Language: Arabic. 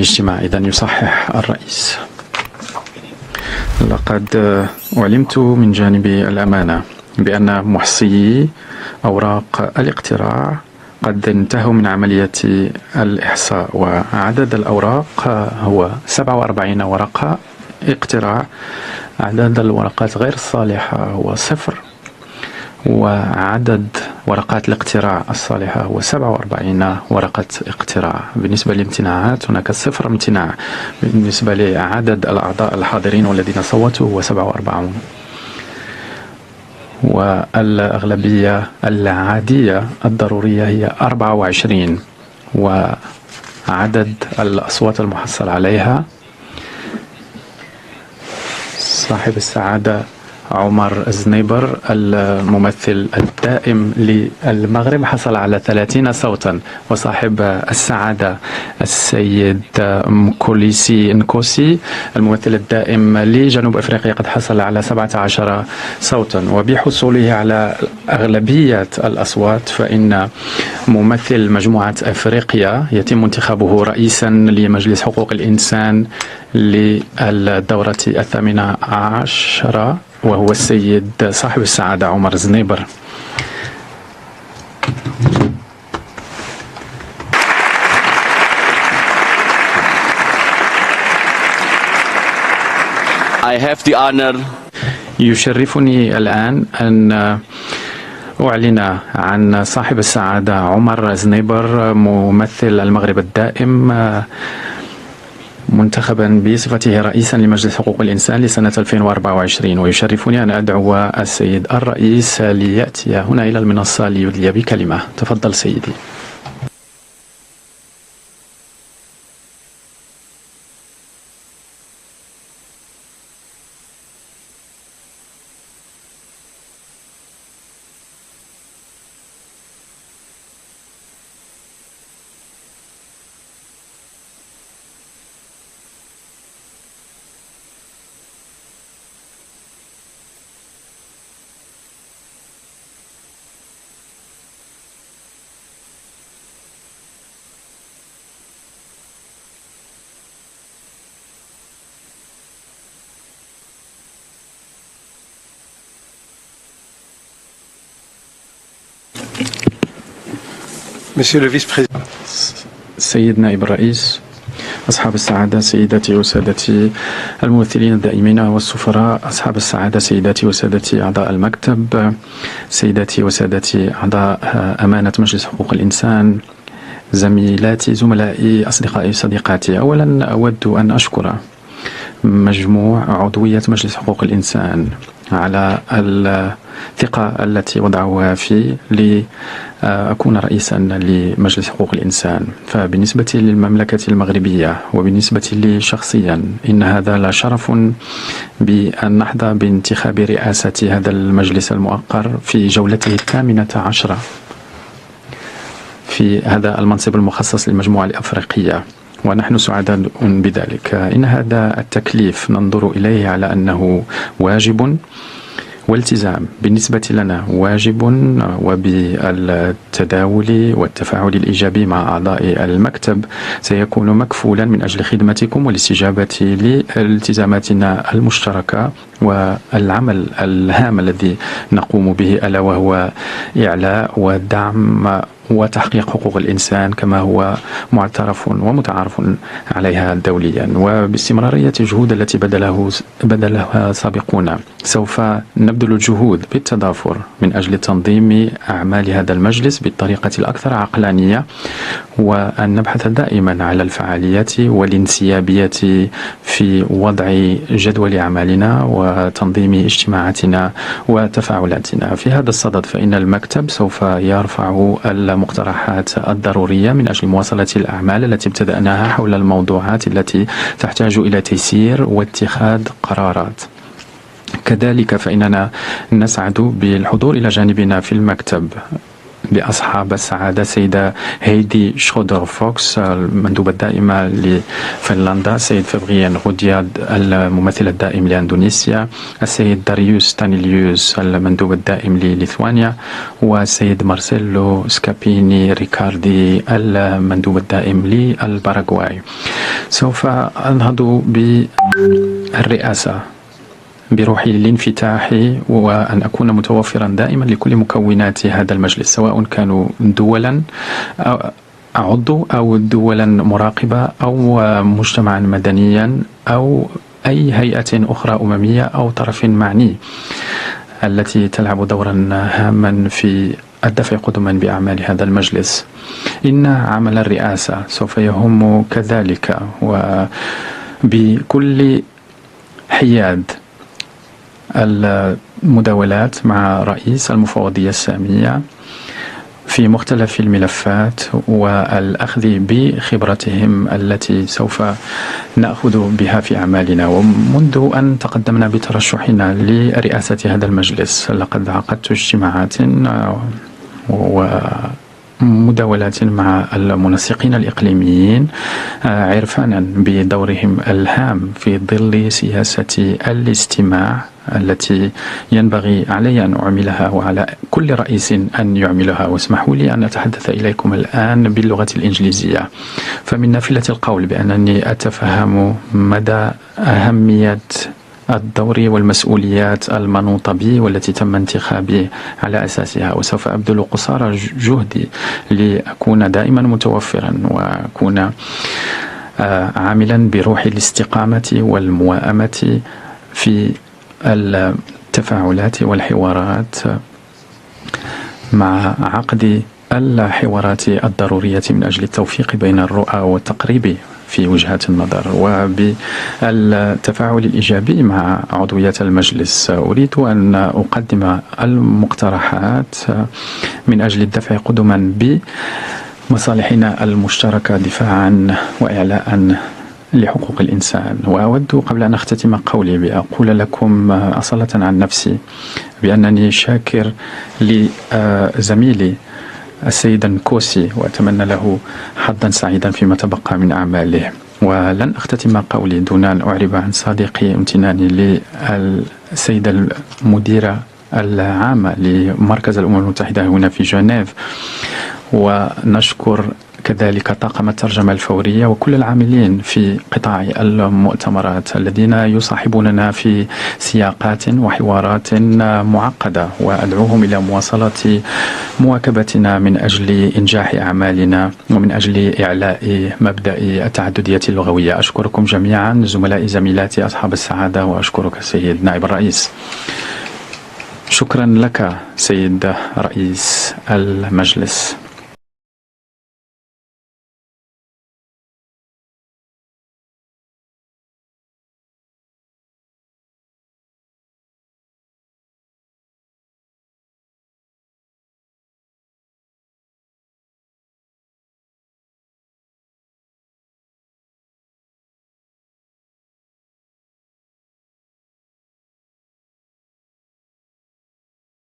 الاجتماع. إذن يصحح الرئيس: لقد علمت من جانب الأمانة بأن محصيي أوراق الاقتراع قد انتهوا من عملية الإحصاء، وعدد الأوراق هو 47 ورقة اقتراع. عدد الورقات غير الصالحة هو 0، وعدد ورقات الاقتراع الصالحة هو 47 ورقة اقتراع. بالنسبة للامتناعات هناك 0 امتناع. بالنسبة لعدد الأعضاء الحاضرين والذين صوتوا هو 47، والأغلبية العادية الضرورية هي 24. وعدد الأصوات المحصل عليها: صاحب السعادة عمر زنيبر الممثل الدائم للمغرب حصل على 30 صوتا، وصاحب السعادة السيد مكوليسي نكوسي الممثل الدائم لجنوب أفريقيا قد حصل على 17 صوتا. وبحصوله على أغلبية الأصوات فإن ممثل مجموعة أفريقيا يتم انتخابه رئيسا لمجلس حقوق الإنسان للدورة 18، وهو السيد صاحب السعادة عمر زنيبر. I have the honor. يشرفني الآن أن أعلن عن صاحب السعادة عمر زنيبر ممثل المغرب الدائم منتخبا بصفته رئيسا لمجلس حقوق الإنسان لسنة 2024. ويشرفني أن أدعو السيد الرئيس ليأتي هنا إلى المنصة ليدلي بكلمة. تفضل سيدي. سيد نائب الرئيس، أصحاب السعادة، سيداتي وسادتي الممثلين الدائمين والسفراء، أصحاب السعادة، سيداتي وسادتي أعضاء المكتب، سيداتي وسادتي أعضاء أمانة مجلس حقوق الإنسان، زميلاتي، زملائي، أصدقائي، صديقاتي. أولا أود أن أشكر مجموع عضوية مجلس حقوق الإنسان على الثقة التي وضعوها في لأكون رئيسا لمجلس حقوق الإنسان. فبالنسبة للمملكة المغربية وبالنسبة لي شخصيا إن هذا لشرف بأن نحظى بانتخاب رئاسة هذا المجلس المؤقر في جولته 18 في هذا المنصب المخصص للمجموعة الأفريقية، ونحن سعداء بذلك. إن هذا التكليف ننظر إليه على أنه واجب والتزام بالنسبة لنا، واجب وبالتداول والتفاعل الإيجابي مع أعضاء المكتب سيكون مكفولا من أجل خدمتكم والاستجابة لالتزاماتنا المشتركة والعمل الهام الذي نقوم به، ألا وهو إعلاء ودعم وتحقيق حقوق الإنسان كما هو معترف ومتعارف عليها دوليا، وباستمرارية الجهود التي بدلها سابقون. سوف نبذل الجهود بالتضافر من أجل تنظيم أعمال هذا المجلس بالطريقة الأكثر عقلانية، وأن نبحث دائما على الفعالية والانسيابية في وضع جدول أعمالنا وتنظيم اجتماعاتنا وتفاعلاتنا. في هذا الصدد فإن المكتب سوف يرفع المقترحات الضرورية من أجل مواصلة الأعمال التي ابتدأناها حول الموضوعات التي تحتاج إلى تيسير واتخاذ قرارات. كذلك فإننا نسعد بالحضور إلى جانبنا في المكتب بأصحاب السعادة سيدة هيدي شخودر فوكس المندوبة الدائمة لفنلندا، السيد فبريان غودياد الممثل الدائم لأندونيسيا، السيد داريوس تانيليوس المندوب الدائم لليثوانيا، والسيد مارسيلو سكابيني ريكاردي المندوب الدائم للباراغواي. سوف أنهض بالرئاسة بروح الانفتاح وأن أكون متوفرا دائما لكل مكونات هذا المجلس، سواء كانوا دولا أعضو أو دولا مراقبة أو مجتمعا مدنيا أو أي هيئة أخرى أممية أو طرف معني التي تلعب دورا هاما في الدفع قدما بأعمال هذا المجلس. إن عمل الرئاسة سوف يهم كذلك وبكل حياد المداولات مع رئيس المفوضية السامية في مختلف الملفات والأخذ بخبرتهم التي سوف نأخذ بها في أعمالنا. ومنذ أن تقدمنا بترشحنا لرئاسة هذا المجلس لقد عقدت اجتماعات ومداولات مع المنسقين الإقليميين عرفانا بدورهم الهام في ظل سياسة الاستماع التي ينبغي علي أن أعملها وعلى كل رئيس أن يعملها. واسمحوا لي أن أتحدث إليكم الآن باللغة الإنجليزية، فمن نافلة القول بأنني أتفهم مدى أهمية الدور والمسؤوليات المنوطة بي والتي تم انتخابي على أساسها، وسوف أبذل قصارى جهدي لأكون دائما متوفرا وأكون عاملا بروح الاستقامة والموائمة في التفاعلات والحوارات مع عقد الحوارات الضرورية من أجل التوفيق بين الرؤى والتقريب في وجهات النظر وبالتفاعل الإيجابي مع عضوية المجلس. أريد أن أقدم المقترحات من أجل الدفع قدما بمصالحنا المشتركة دفاعا وإعلاء لحقوق الإنسان. وأود قبل أن أختتم قولي بأقول لكم أصالة عن نفسي بأنني شاكر لزميلي السيد نكوسي وأتمنى له حظا سعيدا فيما تبقى من أعماله. ولن أختتم قولي دون أن أعرب عن صديقي امتناني للسيدة المديرة العامة لمركز الأمم المتحدة هنا في جنيف، ونشكر كذلك طاقم الترجمة الفورية وكل العاملين في قطاع المؤتمرات الذين يصاحبوننا في سياقات وحوارات معقدة، وأدعوهم إلى مواصلة مواكبتنا من أجل إنجاح أعمالنا ومن أجل إعلاء مبدأ التعددية اللغوية. أشكركم جميعا زملائي زميلاتي أصحاب السعادة، وأشكرك سيد نائب الرئيس. شكرا لك سيد رئيس المجلس.